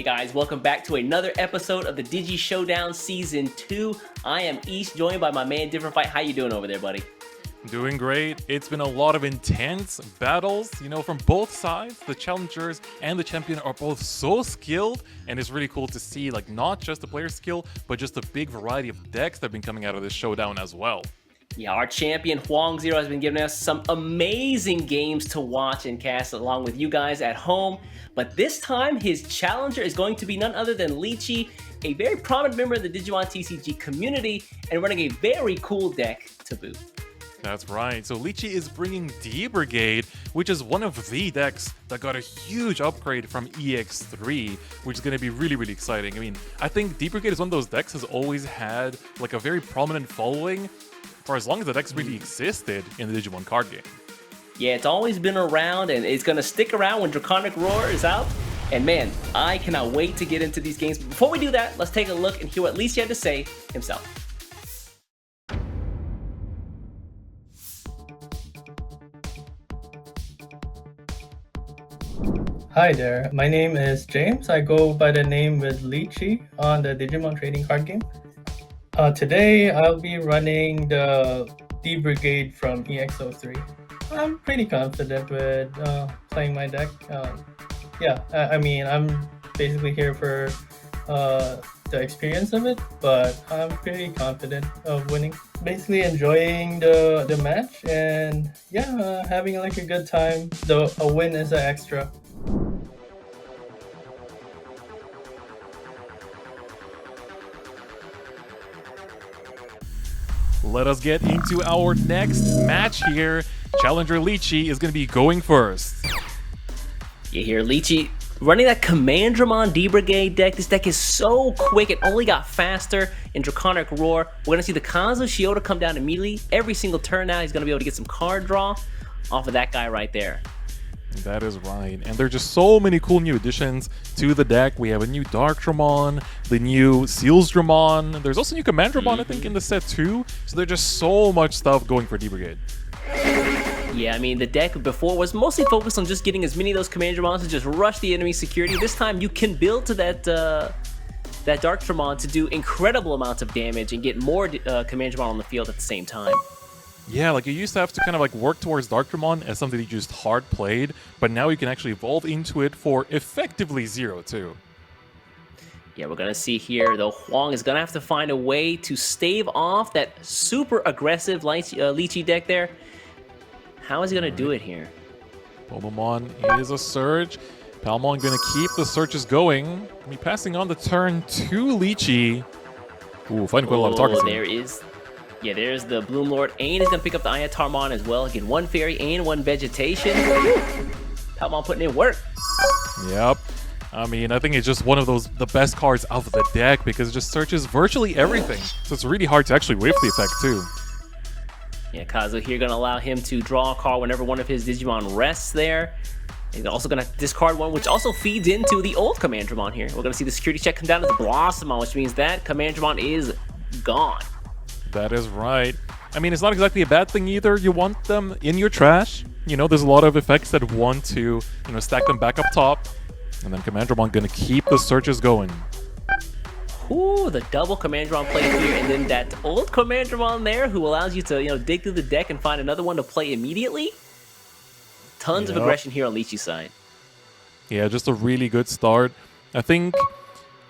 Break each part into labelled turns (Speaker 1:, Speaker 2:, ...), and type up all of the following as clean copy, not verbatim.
Speaker 1: Hey guys, welcome back to another episode of the Digi-SHOWDOwn Season 2. I am East, joined by my man Different Fight. How you doing over there, buddy?
Speaker 2: Doing great. It's been a lot of intense battles, from both sides. The challengers and the champion are both so skilled, and it's really cool to see, not just the player skill, but just a big variety of decks that have been coming out of this showdown as well.
Speaker 1: Yeah, our champion Huang Zero has been giving us some amazing games to watch and cast along with you guys at home. But this time, his challenger is going to be none other than Lychee, a very prominent member of the Digimon TCG community, and running a very cool deck to boot.
Speaker 2: That's right. So Lychee is bringing D-Brigade, which is one of the decks that got a huge upgrade from EX3, which is going to be really, really exciting. I think D-Brigade is one of those decks has always had a very prominent following for as long as the decks really existed in the Digimon Card Game.
Speaker 1: Yeah, it's always been around, and it's going to stick around when Draconic Roar is out. And man, I cannot wait to get into these games. But before we do that, let's take a look and hear what Lychee had to say himself.
Speaker 3: Hi there, my name is James. I go by the name with Lychee on the Digimon trading card game. Today I'll be running the D-Brigade from EX03. I'm pretty confident with playing my deck. I'm basically here for the experience of it, but I'm pretty confident of winning. Basically enjoying the match and having a good time. Though a win is an extra.
Speaker 2: Let us get into our next match here. Challenger Lychee is going to be going first.
Speaker 1: You hear Lychee running that Commandramon D-Brigade deck. This deck is so quick, it only got faster in Draconic Roar. We're going to see the Kazu Shiota come down immediately. Every single turn now, he's going to be able to get some card draw off of that guy right there.
Speaker 2: That is right, and there are just so many cool new additions to the deck. We have a new Darkdramon, the new Sealsdramon. There's also new Commandramon, I think, in the set too. So there's just so much stuff going for D-Brigade.
Speaker 1: Yeah, the deck before was mostly focused on just getting as many of those Commandramons to just rush the enemy security. This time you can build to that Darkdramon to do incredible amounts of damage and get more Commandramon on the field at the same time.
Speaker 2: Yeah, you used to have to kind of work towards Darkdramon as something that you just hard played, but now you can actually evolve into it for effectively 0 too.
Speaker 1: Yeah, we're gonna see here though, Huang is gonna have to find a way to stave off that super aggressive Lychee deck there. How is he gonna do it here?
Speaker 2: Pomamon is a Surge. Palmon gonna keep the searches going. Passing on the turn to Lychee. Ooh, finding quite a lot of targets here.
Speaker 1: There's the Bloom Lord. Ain is going to pick up the Ayatarmon as well. Again, one Fairy and one Vegetation. Palmon putting in work.
Speaker 2: Yep. I think it's just one of the best cards of the deck because it just searches virtually everything. So it's really hard to actually whiff the effect too.
Speaker 1: Yeah, Kazu here going to allow him to draw a card whenever one of his Digimon rests there. He's also going to discard one, which also feeds into the old Commandramon here. We're going to see the security check come down to the Blossomon, which means that Commandramon is gone.
Speaker 2: That is right. It's not exactly a bad thing either. You want them in your trash. There's a lot of effects that want to, stack them back up top. And then Commandramon gonna keep the searches going.
Speaker 1: Ooh, the double Commandramon play here, and then that old Commandramon there who allows you to, dig through the deck and find another one to play immediately. Tons of aggression here on Lychee's side.
Speaker 2: Yeah, just a really good start. I think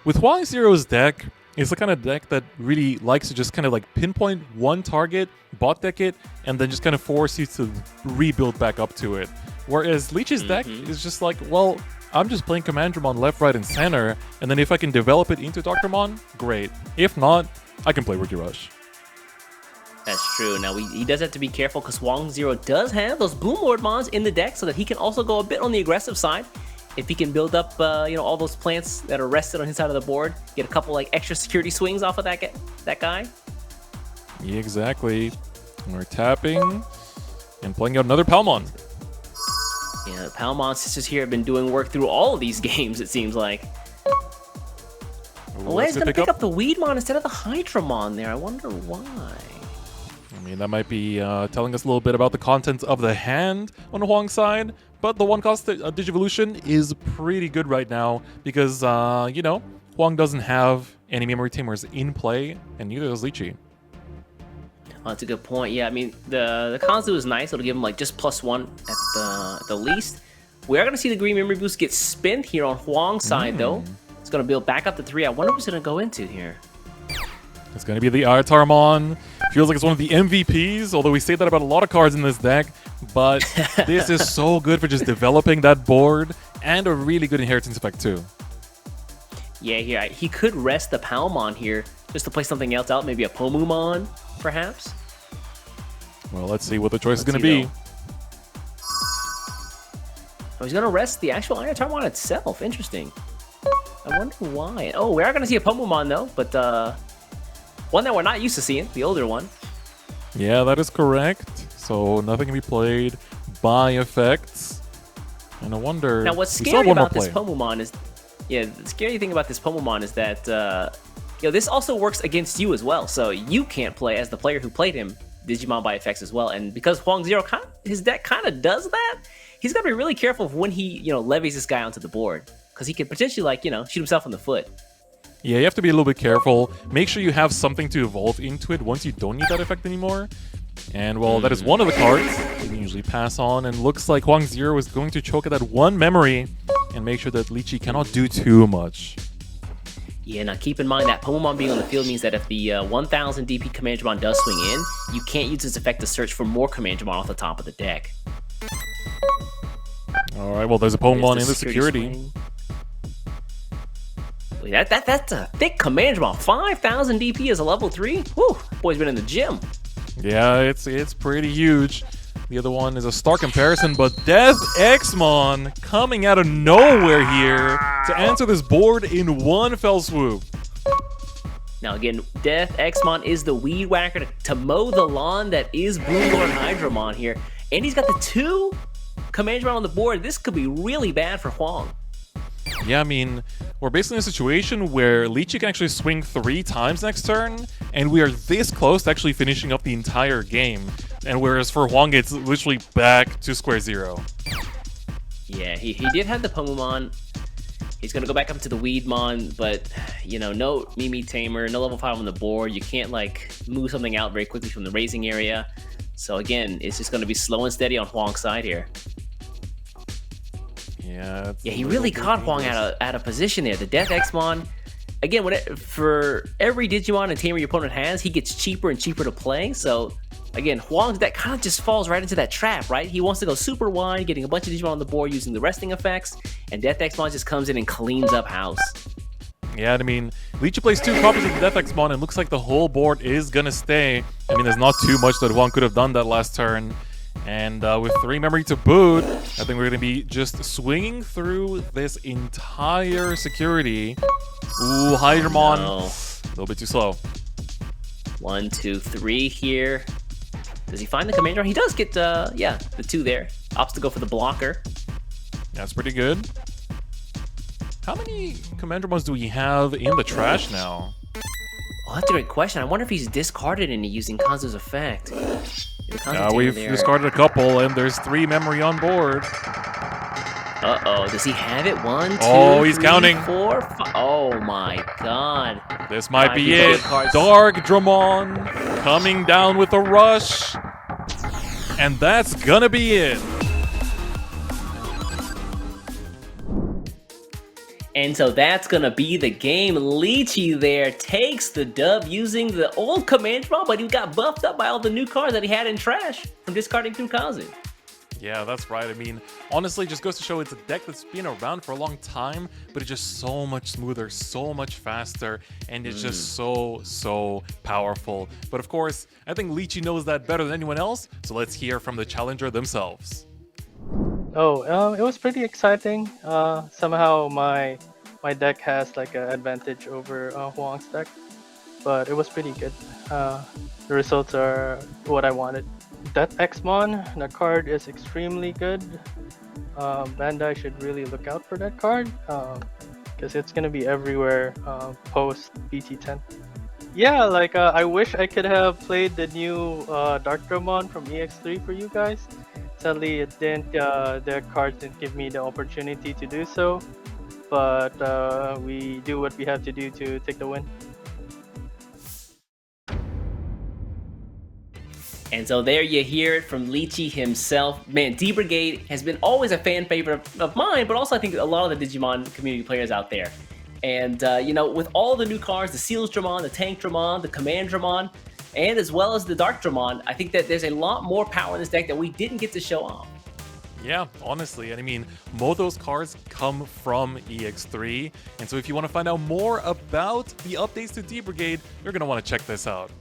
Speaker 2: with Huang Zero's deck, it's the kind of deck that really likes to just kind of pinpoint one target, bot deck it, and then just kind of force you to rebuild back up to it. Whereas Lychee's deck is just well, I'm just playing Commandramon left, right, and center, and then if I can develop it into Darkdramon, great. If not, I can play Rookie Rush.
Speaker 1: That's true. Now, he does have to be careful because Huang Zero does have those Bloom Lord mons in the deck so that he can also go a bit on the aggressive side. If he can build up, all those plants that are rested on his side of the board, get a couple extra security swings off of that guy.
Speaker 2: Yeah, exactly. We're tapping and playing out another Palmon.
Speaker 1: Yeah, the Palmon sisters here have been doing work through all of these games, it seems like. Well, he's going to pick up the Weedmon instead of the Hydramon there. I wonder why.
Speaker 2: I mean, that might be telling us a little bit about the contents of the hand on Huang's side, but the one-cost Digivolution is pretty good right now because, you know, Huang doesn't have any memory tamers in play, and neither does Lychee.
Speaker 1: Oh, that's a good point. Yeah, I mean, the Kanzu is nice. It'll give him, like, just +1 at the least. We are going to see the green memory boost get spent here on Huang's side, though. It's going to build back up to 3. I wonder what it's going to go into here.
Speaker 2: It's going to be the Artarmon. Feels like it's one of the MVPs, although we say that about a lot of cards in this deck. But this is so good for just developing that board, and a really good inheritance effect, too.
Speaker 1: Yeah, here he could rest the Palmon here just to play something else out, maybe a Pomumon, perhaps.
Speaker 2: Well, let's see what the choice is going to be.
Speaker 1: Oh, he's going to rest the actual Artarmon itself. Interesting. I wonder why. Oh, we are going to see a Pomumon, though, but one that we're not used to seeing, the older one.
Speaker 2: Yeah, that is correct. So nothing can be played by effects. And I wonder...
Speaker 1: Now, what's scary about this Pomumon is... Yeah, the scary thing about this Pomumon is that, you know, this also works against you as well. So you can't play as the player who played him Digimon by effects as well. And because Huang Zero, his deck kind of does that, he's got to be really careful of when he, you know, levies this guy onto the board. Because he could potentially, like, you know, shoot himself in the foot.
Speaker 2: Yeah, you have to be a little bit careful. Make sure you have something to evolve into it once you don't need that effect anymore. And, well, that is one of the cards you can usually pass on. And looks like Huang Zero is going to choke at that one memory and make sure that Lychee cannot do too much.
Speaker 1: Yeah, now keep in mind that Pomumon being on the field means that if the 1000 DP Commandramon does swing in, you can't use this effect to search for more Commandramon off the top of the deck.
Speaker 2: Alright, well, there's a Pomumon in the security.
Speaker 1: Wait, that's a thick Commandramon. 5000 DP as a level 3? Whew, boy's been in the gym.
Speaker 2: Yeah, it's pretty huge. The other one is a star comparison, but Death Xmon coming out of nowhere here to answer this board in one fell swoop.
Speaker 1: Now again, Death Xmon is the weed whacker to mow the lawn that is Blue Lord Hydramon here. And he's got the 2 Commandramon on the board. This could be really bad for Huang.
Speaker 2: Yeah, I mean, we're basically in a situation where Lychee can actually swing 3 times next turn, and we are this close to actually finishing up the entire game. And whereas for Huang, it's literally back to square zero.
Speaker 1: Yeah, he did have the Pomumon. He's going to go back up to the Weedmon, but, you know, no Mimi Tamer, no level 5 on the board. You can't, like, move something out very quickly from the raising area. So, again, it's just going to be slow and steady on Huang's side here.
Speaker 2: Yeah,
Speaker 1: he really caught Huang out of position there. The Death Xmon, again, for every Digimon and Tamer your opponent has, he gets cheaper and cheaper to play. So, again, Huang's deck kind of just falls right into that trap, right? He wants to go super wide, getting a bunch of Digimon on the board using the resting effects, and Death Xmon just comes in and cleans up house.
Speaker 2: Yeah, I mean, Lychee plays 2 copies of the Death Xmon, and looks like the whole board is gonna stay. I mean, there's not too much that Huang could have done that last turn. And with 3 memory to boot, I think we're going to be just swinging through this entire security. Ooh, Hydramon.
Speaker 1: No.
Speaker 2: A little bit too slow.
Speaker 1: 1, 2, 3 here. Does he find the Commandramon? He does get, yeah, the 2 there. Opts to go for the blocker.
Speaker 2: That's pretty good. How many Commandramons do we have in the trash now?
Speaker 1: Oh, that's a great question. I wonder if he's discarded any using Kazu's effect.
Speaker 2: We've discarded a couple, and there's 3 memory on board.
Speaker 1: Uh-oh, does he have it? 1, 2,
Speaker 2: oh, he's
Speaker 1: 3,
Speaker 2: counting.
Speaker 1: 4, 5. Oh my god.
Speaker 2: This might be it. Dark Dramon coming down with a rush. And that's gonna be it.
Speaker 1: And so that's gonna be the game. Lychee there takes the dub using the old Commandramon, but he got buffed up by all the new cards that he had in trash from discarding through Kazu.
Speaker 2: Yeah, that's right. I mean, honestly, just goes to show it's a deck that's been around for a long time, but it's just so much smoother, so much faster, and it's just so powerful. But of course, I think Lychee knows that better than anyone else, so let's hear from the challenger themselves.
Speaker 3: Oh, it was pretty exciting. Somehow my deck has like an advantage over Huang's deck, but it was pretty good. The results are what I wanted. Death Xmon, the card is extremely good. Bandai should really look out for that card because it's gonna be everywhere post BT10.
Speaker 4: Yeah, like I wish I could have played the new Darkdramon from EX3 for you guys. Sadly, it didn't. The cards didn't give me the opportunity to do so. But we do what we have to do to take the win.
Speaker 1: And so there you hear it from Lychee himself. Man, D-Brigade has been always a fan favorite of mine, but also I think a lot of the Digimon community players out there. And, you know, with all the new cards, the Seals Dramon, the Tank Dramon, the Command Dramon, and as well as the Dark Dramon, I think that there's a lot more power in this deck that we didn't get to show off.
Speaker 2: Yeah, honestly, and I mean, most of those cards come from EX3, and so if you want to find out more about the updates to D-Brigade, you're going to want to check this out.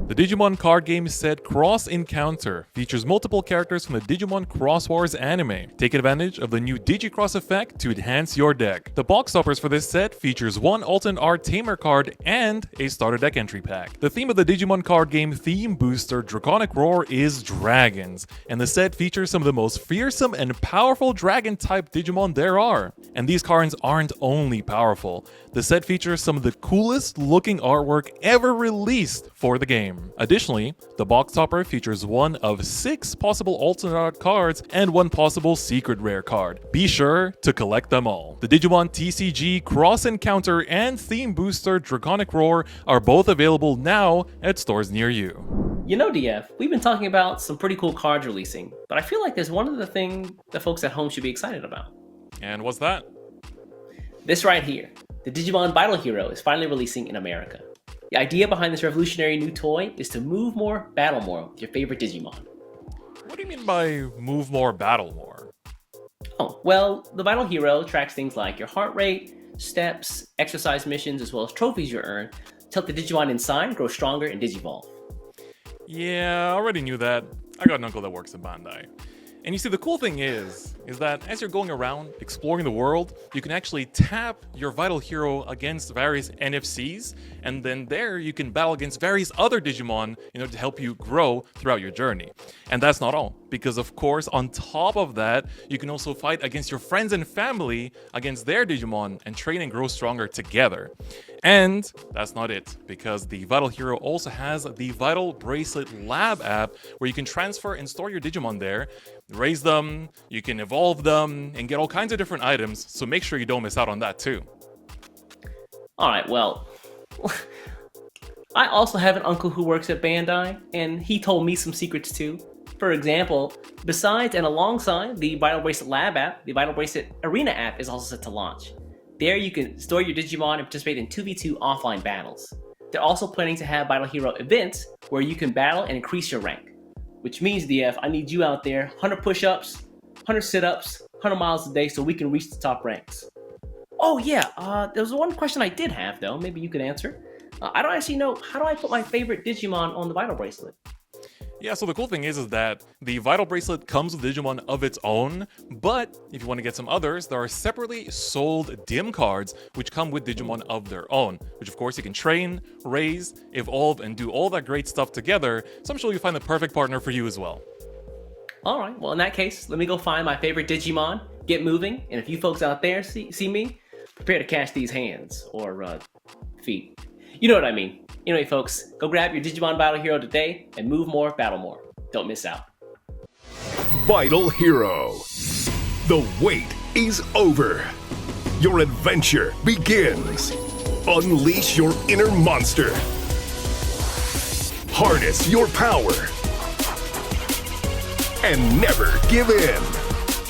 Speaker 2: The Digimon card game set Cross Encounter features multiple characters from the Digimon Cross Wars anime. Take advantage of the new Digi-Cross effect to enhance your deck. The box toppers for this set features one alternate art Tamer card and a starter deck entry pack. The theme of the Digimon card game theme booster Draconic Roar is dragons, and the set features some of the most fearsome and powerful dragon-type Digimon there are. And these cards aren't only powerful. The set features some of the coolest looking artwork ever released for the game. Additionally, the box topper features one of 6 possible alternate art cards and one possible secret rare card. Be sure to collect them all. The Digimon TCG Cross Encounter and Theme Booster Draconic Roar are both available now at stores near you.
Speaker 1: You know, DF, we've been talking about some pretty cool cards releasing, but I feel like there's one other thing that folks at home should be excited about.
Speaker 2: And what's that?
Speaker 1: This right here. The Digimon Battle Hero is finally releasing in America. The idea behind this revolutionary new toy is to move more, battle more with your favorite Digimon.
Speaker 2: What do you mean by move more, battle more?
Speaker 1: Oh, well, the Battle Hero tracks things like your heart rate, steps, exercise missions, as well as trophies you earn to help the Digimon inside grow stronger and digivolve.
Speaker 2: Yeah, I already knew that. I got an uncle that works at Bandai. And you see, the cool thing is that as you're going around exploring the world, you can actually tap your Vital Hero against various NFCs, and then there you can battle against various other Digimon, to help you grow throughout your journey. And that's not all, because of course, on top of that, you can also fight against your friends and family against their Digimon and train and grow stronger together. And that's not it, because the Vital Hero also has the Vital Bracelet Lab app where you can transfer and store your Digimon there, raise them, you can evolve them, and get all kinds of different items, so make sure you don't miss out on that too.
Speaker 1: Alright, well, I also have an uncle who works at Bandai, and he told me some secrets too. For example, besides and alongside the Vital Bracelet Lab app, the Vital Bracelet Arena app is also set to launch. There you can store your Digimon and participate in 2v2 offline battles. They're also planning to have Vital Hero events where you can battle and increase your rank. Which means, DF, I need you out there, 100 push-ups, 100 sit-ups, 100 miles a day so we can reach the top ranks. Oh yeah, there was one question I did have though, maybe you could answer. I don't actually know, how do I put my favorite Digimon on the Vital Bracelet?
Speaker 2: Yeah, so the cool thing is that the Vital Bracelet comes with Digimon of its own, but if you want to get some others, there are separately sold dim cards which come with Digimon of their own, which of course you can train, raise, evolve, and do all that great stuff together, so I'm sure you'll find the perfect partner for you as well.
Speaker 1: Alright, well in that case, let me go find my favorite Digimon, get moving, and if you folks out there see me, prepare to catch these hands, or feet. You know what I mean. Anyway, folks, go grab your Digimon Battle Hero today and move more, battle more. Don't miss out.
Speaker 5: Vital Hero. The wait is over. Your adventure begins. Unleash your inner monster. Harness your power. And never give in.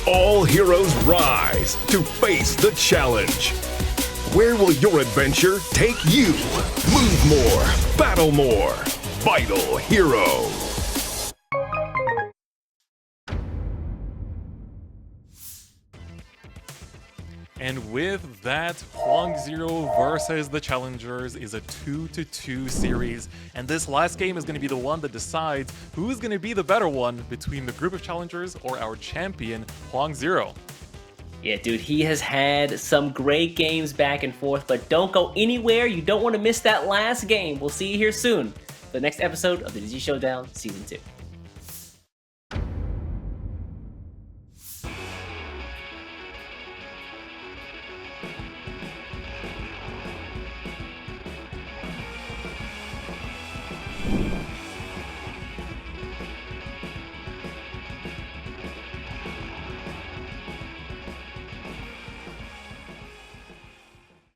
Speaker 5: All heroes rise to face the challenge. Where will your adventure take you? Move more, battle more. Vital Hero.
Speaker 2: And with that, Huang Zero versus the Challengers is a 2-2 series, and this last game is going to be the one that decides who's going to be the better one between the group of challengers or our champion, Huang Zero.
Speaker 1: Yeah, dude, he has had some great games back and forth, but don't go anywhere. You don't want to miss that last game. We'll see you here soon for the next episode of the Digi Showdown Season 2.